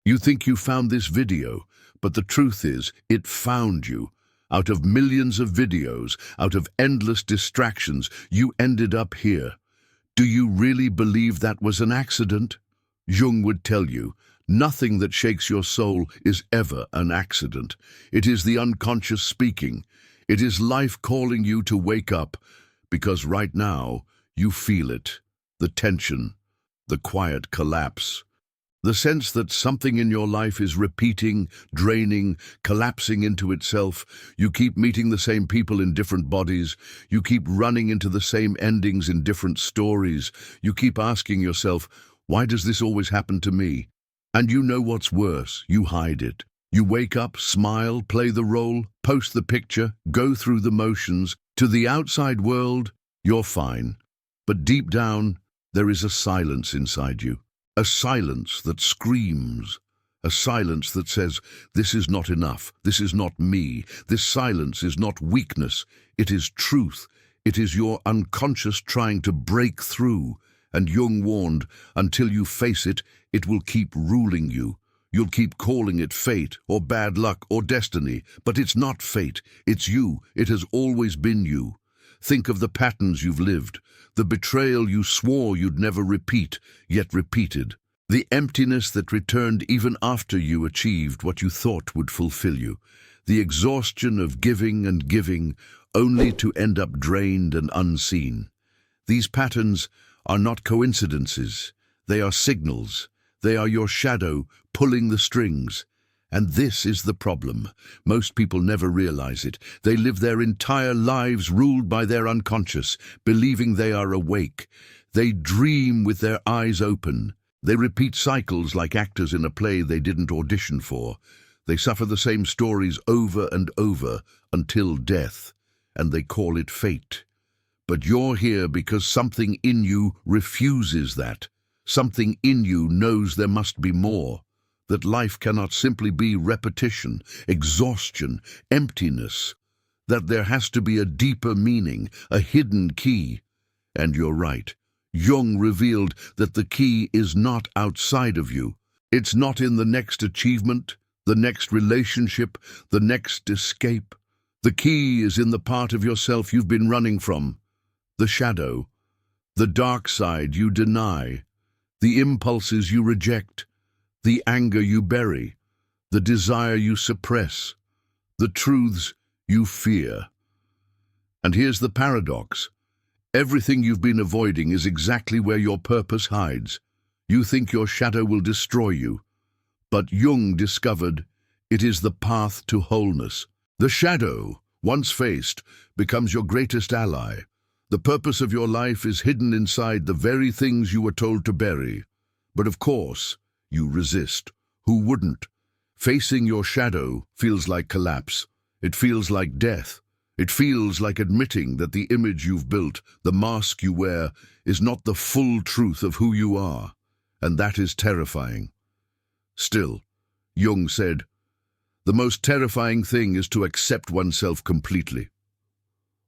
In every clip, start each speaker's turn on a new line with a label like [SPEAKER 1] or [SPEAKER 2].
[SPEAKER 1] You think you found this video, but the truth is, it found you. Out of millions of videos, out of endless distractions, you ended up here. Do you really believe that was an accident? Jung would tell you, nothing that shakes your soul is ever an accident. It is the unconscious speaking. It is life calling you to wake up, because right now you feel it, the tension, the quiet collapse. The sense that something in your life is repeating, draining, collapsing into itself. You keep meeting the same people in different bodies. You keep running into the same endings in different stories. You keep asking yourself, why does this always happen to me? And you know what's worse, you hide it. You wake up, smile, play the role, post the picture, go through the motions. To the outside world, you're fine. But deep down, there is a silence inside you. A silence that screams, a silence that says, this is not enough, this is not me. This silence is not weakness, it is truth. It is your unconscious trying to break through. And Jung warned, until you face it, it will keep ruling you. You'll keep calling it fate or bad luck or destiny, but it's not fate, it's you. It has always been you. Think of the patterns you've lived, the betrayal you swore you'd never repeat, yet repeated, the emptiness that returned even after you achieved what you thought would fulfill you, the exhaustion of giving and giving, only to end up drained and unseen. These patterns are not coincidences, they are signals. They are your shadow pulling the strings. And this is the problem. Most people never realize it. They live their entire lives ruled by their unconscious, believing they are awake. They dream with their eyes open. They repeat cycles like actors in a play they didn't audition for. They suffer the same stories over and over until death, and they call it fate. But you're here because something in you refuses that. Something in you knows there must be more. That life cannot simply be repetition, exhaustion, emptiness, that there has to be a deeper meaning, a hidden key. And you're right. Jung revealed that the key is not outside of you. It's not in the next achievement, the next relationship, the next escape. The key is in the part of yourself you've been running from, the shadow, the dark side you deny, the impulses you reject, the anger you bury, the desire you suppress, the truths you fear. And here's the paradox. Everything you've been avoiding is exactly where your purpose hides. You think your shadow will destroy you, but Jung discovered it is the path to wholeness. The shadow, once faced, becomes your greatest ally. The purpose of your life is hidden inside the very things you were told to bury. But of course, you resist. Who wouldn't? Facing your shadow feels like collapse. It feels like death. It feels like admitting that the image you've built, the mask you wear, is not the full truth of who you are. And that is terrifying. Still, Jung said, the most terrifying thing is to accept oneself completely.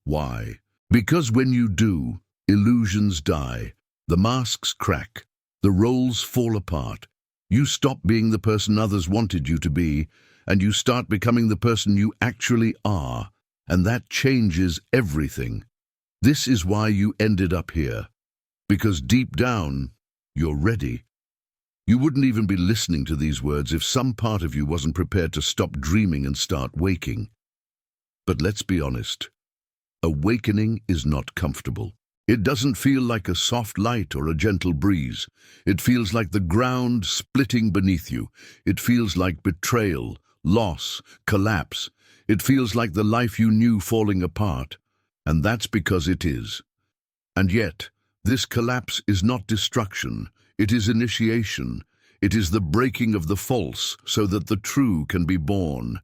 [SPEAKER 1] Why? Because when you do, illusions die, the masks crack, the roles fall apart. You stop being the person others wanted you to be, and you start becoming the person you actually are, and that changes everything. This is why you ended up here, because deep down, you're ready. You wouldn't even be listening to these words if some part of you wasn't prepared to stop dreaming and start waking. But let's be honest, awakening is not comfortable. It doesn't feel like a soft light or a gentle breeze. It feels like the ground splitting beneath you. It feels like betrayal, loss, collapse. It feels like the life you knew falling apart. And that's because it is. And yet, this collapse is not destruction. It is initiation. It is the breaking of the false so that the true can be born.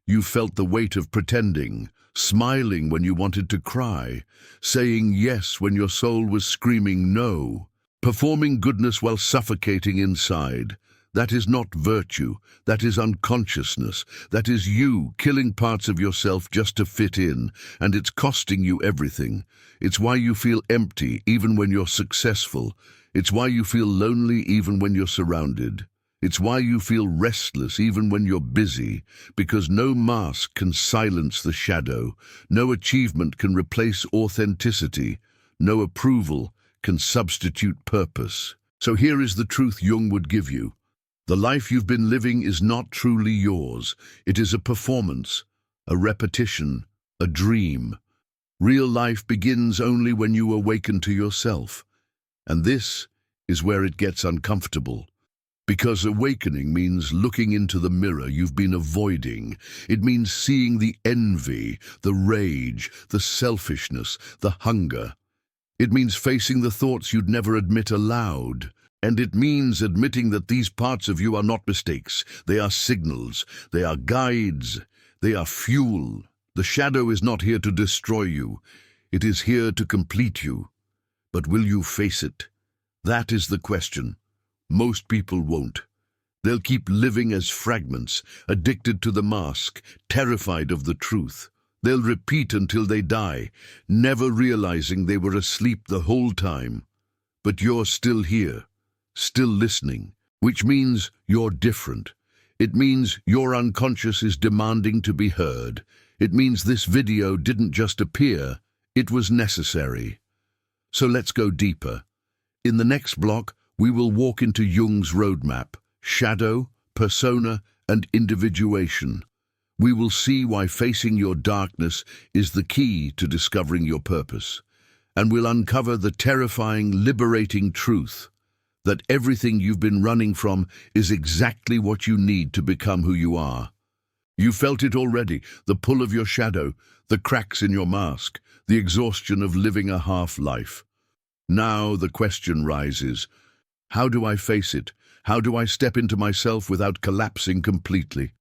[SPEAKER 1] You felt the weight of pretending, smiling when you wanted to cry, saying yes when your soul was screaming no, performing goodness while suffocating inside. That is not virtue, that is unconsciousness, that is you killing parts of yourself just to fit in, and it's costing you everything. It's why you feel empty even when you're successful. It's why you feel lonely even when you're surrounded. It's why you feel restless even when you're busy, because no mask can silence the shadow, no achievement can replace authenticity, no approval can substitute purpose. So here is the truth Jung would give you. The life you've been living is not truly yours. It is a performance, a repetition, a dream. Real life begins only when you awaken to yourself. And this is where it gets uncomfortable. Because awakening means looking into the mirror you've been avoiding. It means seeing the envy, the rage, the selfishness, the hunger. It means facing the thoughts you'd never admit aloud. And it means admitting that these parts of you are not mistakes. They are signals. They are guides. They are fuel. The shadow is not here to destroy you. It is here to complete you. But will you face it? That is the question. Most people won't. They'll keep living as fragments, addicted to the mask, terrified of the truth. They'll repeat until they die, never realizing they were asleep the whole time. But you're still here, still listening, which means you're different. It means your unconscious is demanding to be heard. It means this video didn't just appear, it was necessary. So let's go deeper. In the next block, we will walk into Jung's roadmap, shadow, persona, and individuation. We will see why facing your darkness is the key to discovering your purpose. And we'll uncover the terrifying, liberating truth that everything you've been running from is exactly what you need to become who you are. You felt it already, the pull of your shadow, the cracks in your mask, the exhaustion of living a half-life. Now the question rises, how do I face it? How do I step into myself without collapsing completely?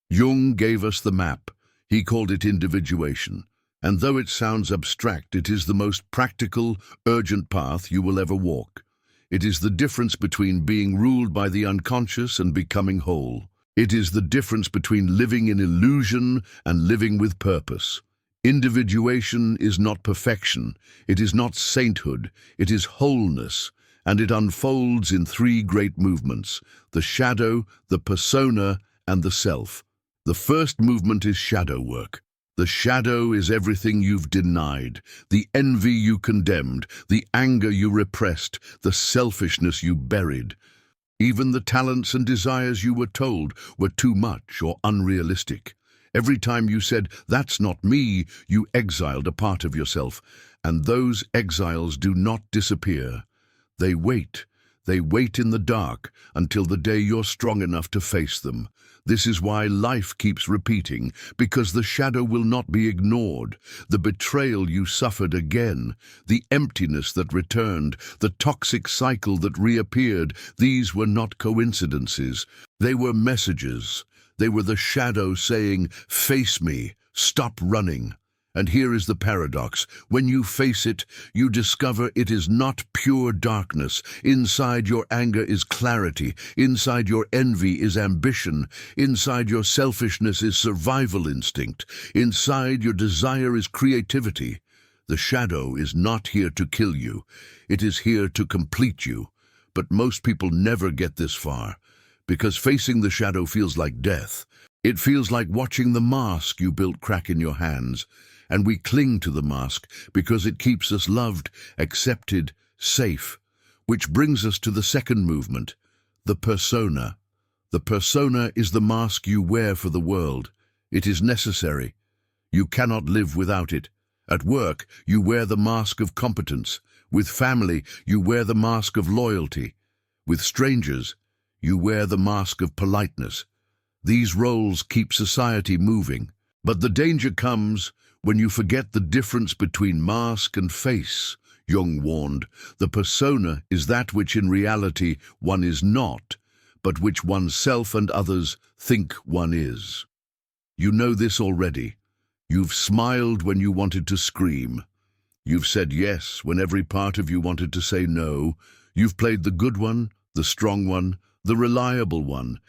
[SPEAKER 1] Jung gave us the map. He called it individuation. And though it sounds abstract, it is the most practical, urgent path you will ever walk. It is the difference between being ruled by the unconscious and becoming whole. It is the difference between living in illusion and living with purpose. Individuation is not perfection. It is not sainthood. It is wholeness. And it unfolds in three great movements: the shadow, the persona, and the self. The first movement is shadow work. The shadow is everything you've denied, the envy you condemned, the anger you repressed, the selfishness you buried. Even the talents and desires you were told were too much or unrealistic. Every time you said, "That's not me," you exiled a part of yourself. And those exiles do not disappear. They wait in the dark until the day you're strong enough to face them. This is why life keeps repeating, because the shadow will not be ignored. The betrayal you suffered again, the emptiness that returned, the toxic cycle that reappeared, these were not coincidences. They were messages. They were the shadow saying, "Face me, stop running." And here is the paradox. When you face it, you discover it is not pure darkness. Inside your anger is clarity. Inside your envy is ambition. Inside your selfishness is survival instinct. Inside your desire is creativity. The shadow is not here to kill you. It is here to complete you. But most people never get this far, because facing the shadow feels like death. It feels like watching the mask you built crack in your hands. And we cling to the mask because it keeps us loved, accepted, safe. Which brings us to the second movement, the persona. The persona is the mask you wear for the world. It is necessary. You cannot live without it. At work, you wear the mask of competence. With family, you wear the mask of loyalty. With strangers, you wear the mask of politeness. These roles keep society moving. But the danger comes when you forget the difference between mask and face. Jung warned, the persona is that which in reality one is not, but which oneself and others think one is. You know this already. You've smiled when you wanted to scream. You've said yes when every part of you wanted to say no. You've played the good one, the strong one, the reliable one,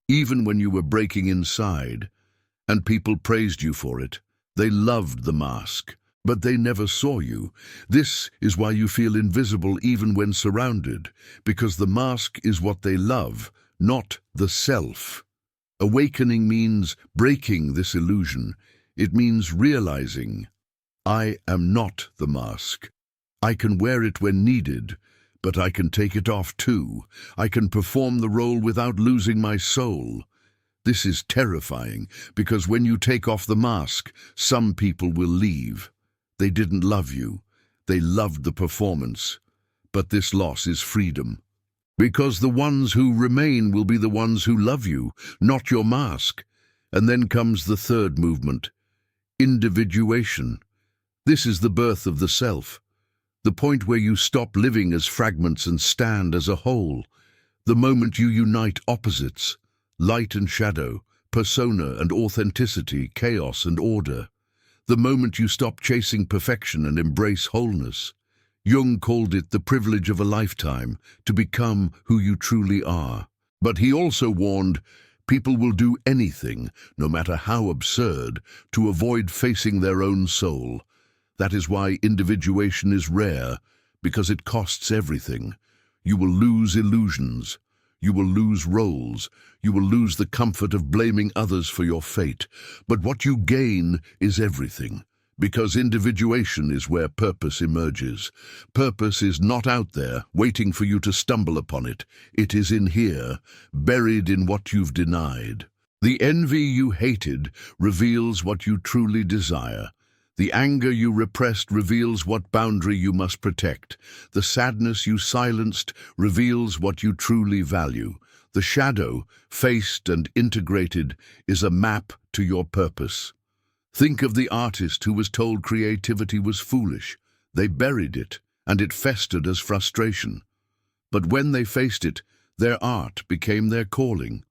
[SPEAKER 1] even when you were breaking inside. And people praised you for it. They loved the mask, but they never saw you. This is why you feel invisible even when surrounded, because the mask is what they love, not the self. Awakening means breaking this illusion. It means realizing, I am not the mask. I can wear it when needed, but I can take it off too. I can perform the role without losing my soul. This is terrifying, because when you take off the mask, some people will leave. They didn't love you. They loved the performance. But this loss is freedom. Because the ones who remain will be the ones who love you, not your mask. And then comes the third movement, individuation. This is the birth of the self. The point where you stop living as fragments and stand as a whole. The moment you unite opposites, light and shadow, persona and authenticity, chaos and order. The moment you stop chasing perfection and embrace wholeness. Jung called it the privilege of a lifetime, to become who you truly are. But he also warned, people will do anything, no matter how absurd, to avoid facing their own soul. That is why individuation is rare, because it costs everything. You will lose illusions. You will lose roles. You will lose the comfort of blaming others for your fate. But what you gain is everything. Because individuation is where purpose emerges. Purpose is not out there, waiting for you to stumble upon it. It is in here, buried in what you've denied. The envy you hated reveals what you truly desire. The anger you repressed reveals what boundary you must protect. The sadness you silenced reveals what you truly value. The shadow, faced and integrated, is a map to your purpose. Think of the artist who was told creativity was foolish. They buried it, and it festered as frustration. But when they faced it, their art became their calling.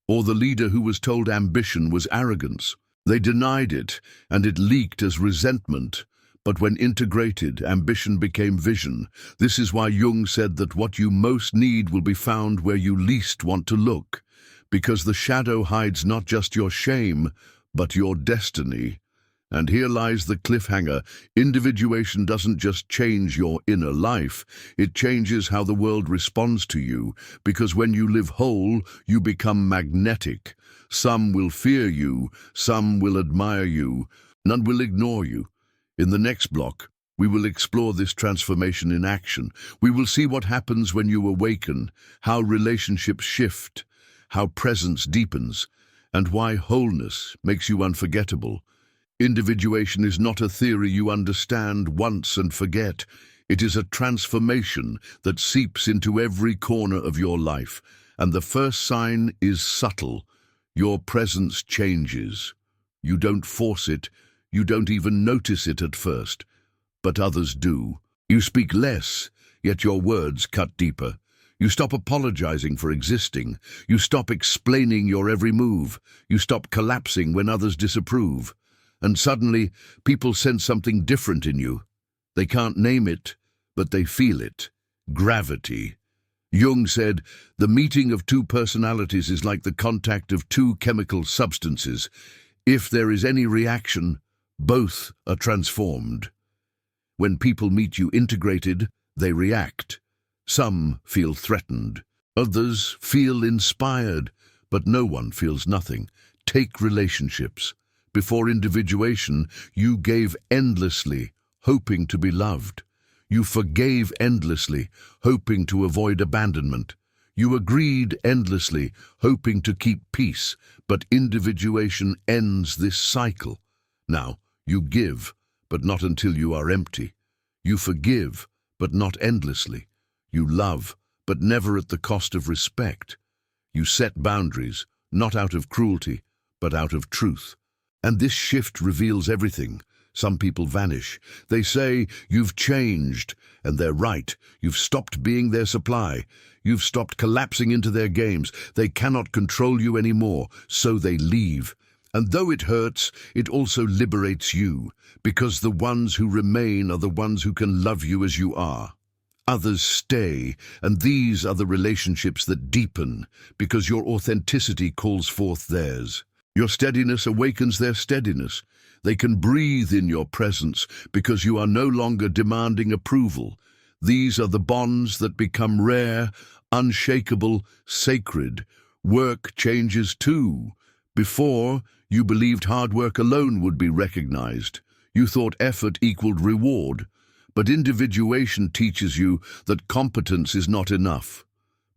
[SPEAKER 1] Or the leader who was told ambition was arrogance. They denied it, and it leaked as resentment. But when integrated, ambition became vision. This is why Jung said that what you most need will be found where you least want to look. Because the shadow hides not just your shame, but your destiny. And here lies the cliffhanger. Individuation doesn't just change your inner life, it changes how the world responds to you, because when you live whole, you become magnetic. Some will fear you, some will admire you, none will ignore you. In the next block, we will explore this transformation in action. We will see what happens when you awaken, how relationships shift, how presence deepens, and why wholeness makes you unforgettable. Individuation is not a theory you understand once and forget. It is a transformation that seeps into every corner of your life. And the first sign is subtle. Your presence changes. You don't force it. You don't even notice it at first. But others do. You speak less, yet your words cut deeper. You stop apologizing for existing. You stop explaining your every move. You stop collapsing when others disapprove. And suddenly, people sense something different in you. They can't name it, but they feel it. Gravity. Jung said, the meeting of two personalities is like the contact of two chemical substances. If there is any reaction, both are transformed. When people meet you integrated, they react. Some feel threatened. Others feel inspired, but no one feels nothing. Take relationships. Before individuation, you gave endlessly, hoping to be loved. You forgave endlessly, hoping to avoid abandonment. You agreed endlessly, hoping to keep peace, but individuation ends this cycle. Now, you give, but not until you are empty. You forgive, but not endlessly. You love, but never at the cost of respect. You set boundaries, not out of cruelty, but out of truth. And this shift reveals everything. Some people vanish. They say, you've changed, and they're right. You've stopped being their supply. You've stopped collapsing into their games. They cannot control you anymore, so they leave. And though it hurts, it also liberates you, because the ones who remain are the ones who can love you as you are. Others stay, and these are the relationships that deepen, because your authenticity calls forth theirs. Your steadiness awakens their steadiness. They can breathe in your presence because you are no longer demanding approval. These are the bonds that become rare, unshakable, sacred. Work changes too. Before, you believed hard work alone would be recognized. You thought effort equaled reward. But individuation teaches you that competence is not enough.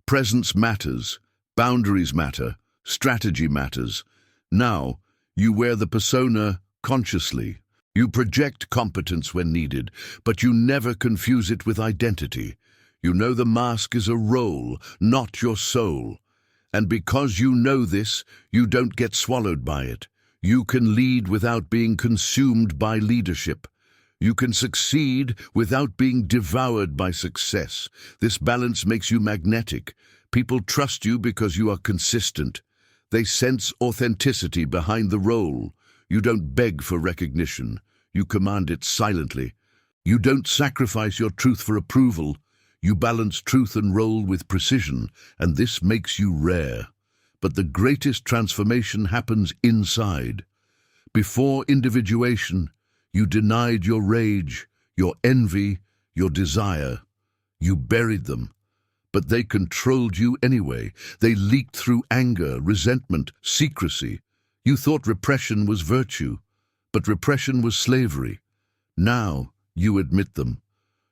[SPEAKER 1] Presence matters, boundaries matter, strategy matters. Now, you wear the persona consciously. You project competence when needed, but you never confuse it with identity. You know the mask is a role, not your soul. And because you know this, you don't get swallowed by it. You can lead without being consumed by leadership. You can succeed without being devoured by success. This balance makes you magnetic. People trust you because you are consistent. They sense authenticity behind the role. You don't beg for recognition. You command it silently. You don't sacrifice your truth for approval. You balance truth and role with precision, and this makes you rare. But the greatest transformation happens inside. Before individuation, you denied your rage, your envy, your desire. You buried them. But they controlled you anyway. They leaked through anger, resentment, secrecy. You thought repression was virtue, but repression was slavery. Now you admit them.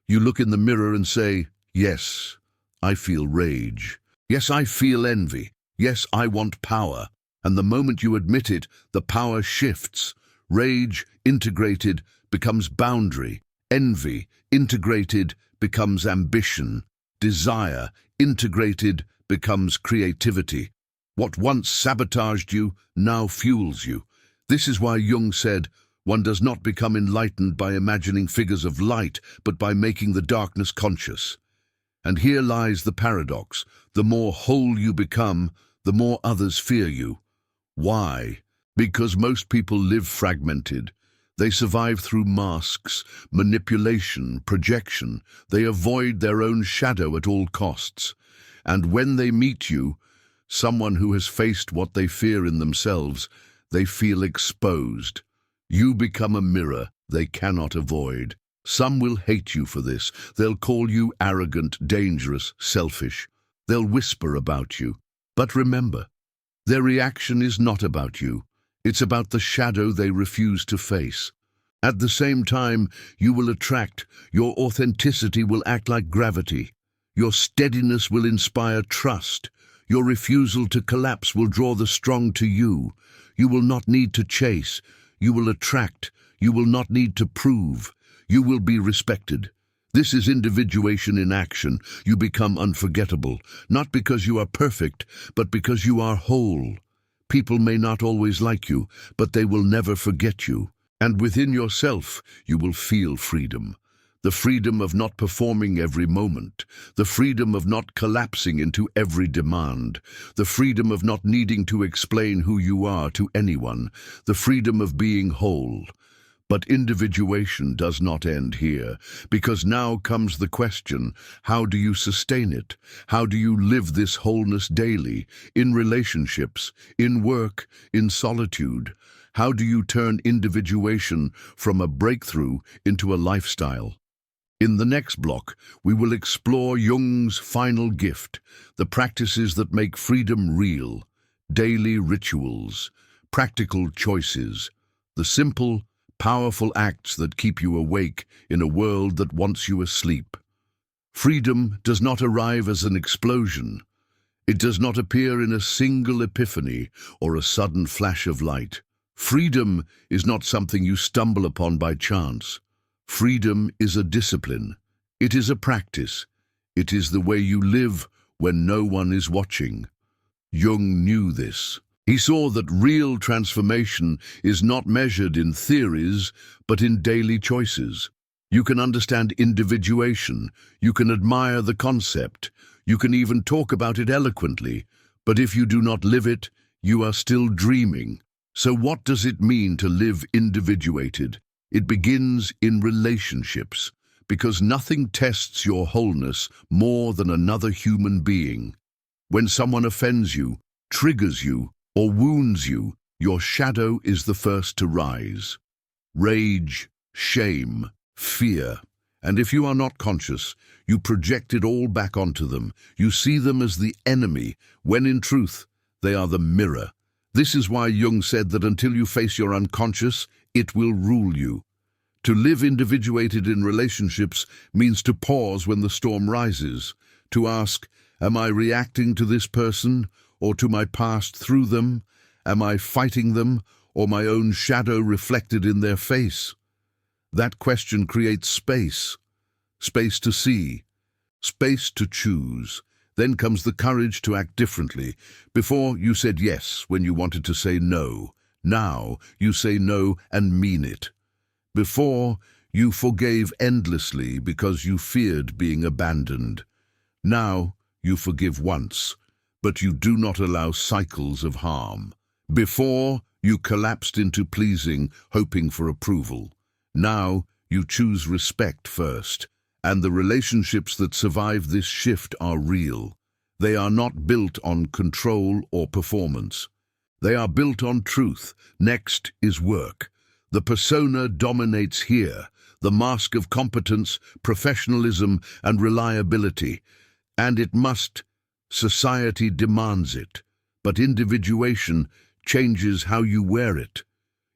[SPEAKER 1] You look in the mirror and say, yes, I feel rage. Yes, I feel envy. Yes, I want power. And the moment you admit it, the power shifts. Rage, integrated, becomes boundary. Envy, integrated, becomes ambition. Desire, integrated, becomes creativity. What once sabotaged you now fuels you. This is why Jung said, one does not become enlightened by imagining figures of light, but by making the darkness conscious. And here lies the paradox. The more whole you become, the more others fear you. Why? Because most people live fragmented. They survive through masks, manipulation, projection. They avoid their own shadow at all costs. And when they meet you, someone who has faced what they fear in themselves, they feel exposed. You become a mirror they cannot avoid. Some will hate you for this. They'll call you arrogant, dangerous, selfish. They'll whisper about you. But remember, their reaction is not about you. It's about the shadow they refuse to face. At the same time, you will attract. Your authenticity will act like gravity. Your steadiness will inspire trust. Your refusal to collapse will draw the strong to you. You will not need to chase. You will attract. You will not need to prove. You will be respected. This is individuation in action. You become unforgettable, not because you are perfect, but because you are whole. People may not always like you, but they will never forget you. And within yourself, you will feel freedom. The freedom of not performing every moment. The freedom of not collapsing into every demand. The freedom of not needing to explain who you are to anyone. The freedom of being whole. But individuation does not end here, because now comes the question, how do you sustain it? How do you live this wholeness daily, in relationships, in work, in solitude? How do you turn individuation from a breakthrough into a lifestyle? In the next block, we will explore Jung's final gift, the practices that make freedom real, daily rituals, practical choices, the simple, powerful acts that keep you awake in a world that wants you asleep. Freedom does not arrive as an explosion. It does not appear in a single epiphany or a sudden flash of light. Freedom is not something you stumble upon by chance. Freedom is a discipline. It is a practice. It is the way you live when no one is watching. Jung knew this. He saw that real transformation is not measured in theories, but in daily choices. You can understand individuation, you can admire the concept, you can even talk about it eloquently, but if you do not live it, you are still dreaming. So what does it mean to live individuated? It begins in relationships, because nothing tests your wholeness more than another human being. When someone offends you, triggers you, or wounds you, your shadow is the first to rise. Rage, shame, fear, And if you are not conscious, you project it all back onto them. You see them as the enemy, when in truth, they are the mirror. This is why Jung said that until you face your unconscious, it will rule you. To live individuated in relationships means to pause when the storm rises, to ask, am I reacting to this person or to my past through them? Am I fighting them or my own shadow reflected in their face? That question creates space, space to see, space to choose. Then comes the courage to act differently. Before, you said yes when you wanted to say no. Now, you say no and mean it. Before, you forgave endlessly because you feared being abandoned. Now, you forgive once, but you do not allow cycles of harm. Before, you collapsed into pleasing, hoping for approval. Now, you choose respect first, and the relationships that survive this shift are real. They are not built on control or performance. They are built on truth. Next is work. The persona dominates here, the mask of competence, professionalism, and reliability. And it must. Society demands it. But individuation changes how you wear it.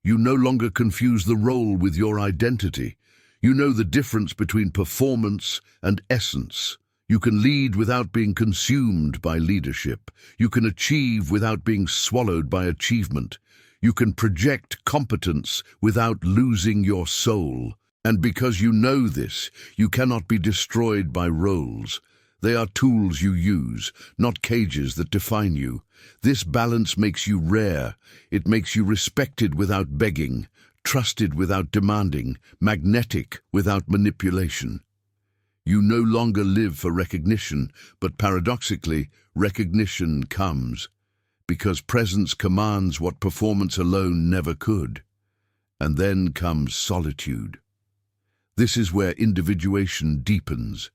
[SPEAKER 1] You no longer confuse the role with your identity. You know the difference between performance and essence. You can lead without being consumed by leadership. You can achieve without being swallowed by achievement. You can project competence without losing your soul. And because you know this, you cannot be destroyed by roles. They are tools you use, not cages that define you. This balance makes you rare. It makes you respected without begging, trusted without demanding, magnetic without manipulation. You no longer live for recognition, but paradoxically, recognition comes. Because presence commands what performance alone never could. And then comes solitude. This is where individuation deepens.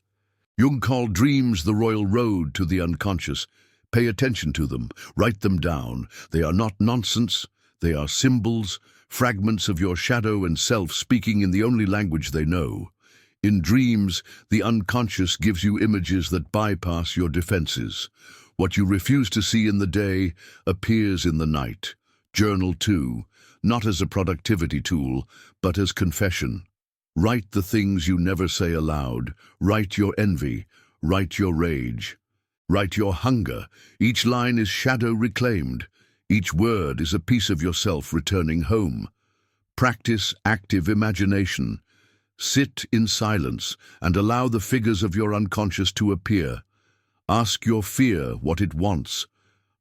[SPEAKER 1] Jung called dreams the royal road to the unconscious. Pay attention to them, write them down. They are not nonsense, they are symbols, fragments of your shadow and self speaking in the only language they know. In dreams, the unconscious gives you images that bypass your defenses. What you refuse to see in the day appears in the night. Journal too, not as a productivity tool, but as confession. Write the things you never say aloud. Write your envy. Write your rage. Write your hunger. Each line is shadow reclaimed. Each word is a piece of yourself returning home. Practice active imagination. Sit in silence and allow the figures of your unconscious to appear. Ask your fear what it wants.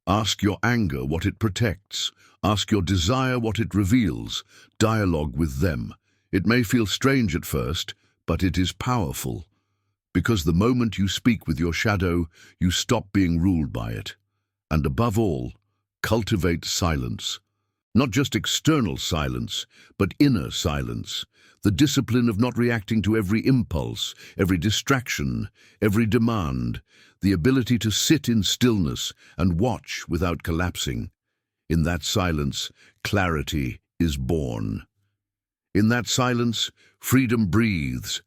[SPEAKER 1] Ask your anger what it protects. Ask your desire what it reveals. Dialogue with them. It may feel strange at first, but it is powerful. Because the moment you speak with your shadow, you stop being ruled by it. And above all, cultivate silence. Not just external silence, but inner silence. The discipline of not reacting to every impulse, every distraction, every demand. The ability to sit in stillness and watch without collapsing. In that silence, clarity is born. In that silence, freedom breathes.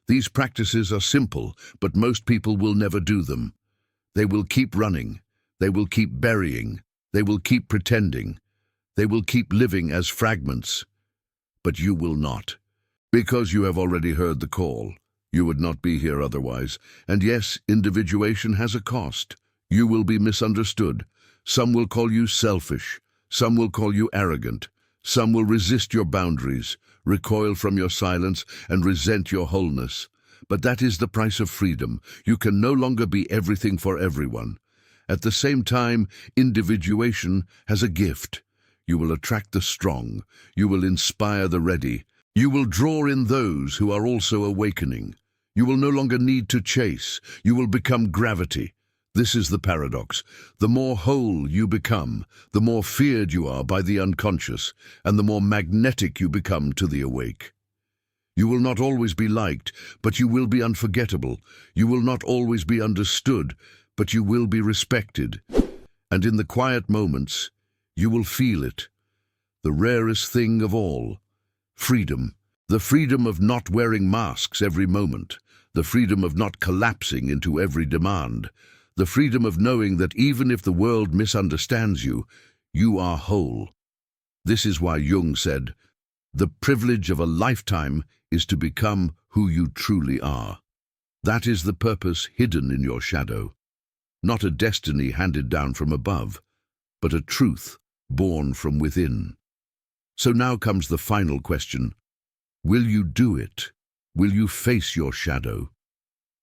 [SPEAKER 1] These practices are simple, but most people will never do them. They will keep running. They will keep burying. They will keep pretending. They will keep living as fragments. But you will not. Because you have already heard the call. You would not be here otherwise. And yes, individuation has a cost. You will be misunderstood. Some will call you selfish. Some will call you arrogant. Some will resist your boundaries, recoil from your silence, and resent your wholeness. But that is the price of freedom. You can no longer be everything for everyone. At the same time, individuation has a gift. You will attract the strong. You will inspire the ready. You will draw in those who are also awakening. You will no longer need to chase. You will become gravity. This is the paradox. The more whole you become, the more feared you are by the unconscious, and the more magnetic you become to the awake. You will not always be liked, but you will be unforgettable. You will not always be understood, but you will be respected. And in the quiet moments, you will feel it. The rarest thing of all, freedom. The freedom of not wearing masks every moment, the freedom of not collapsing into every demand, the freedom of knowing that even if the world misunderstands you, you are whole. This is why Jung said, "The privilege of a lifetime is to become who you truly are." That is the purpose hidden in your shadow, not a destiny handed down from above, but a truth born from within. So now comes the final question. Will you do it? Will you face your shadow?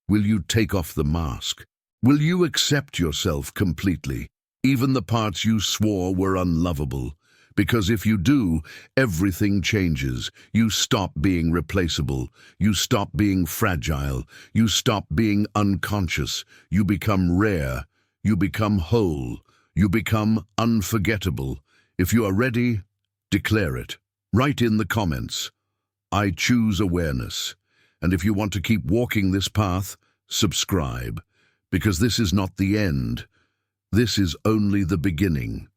[SPEAKER 1] Will you take off the mask? Will you accept yourself completely, even the parts you swore were unlovable? Because if you do, everything changes. You stop being replaceable. You stop being fragile. You stop being unconscious. You become rare. You become whole. You become unforgettable. If you are ready, declare it. Write in the comments, "I choose awareness." And if you want to keep walking this path, subscribe. Because this is not the end. This is only the beginning.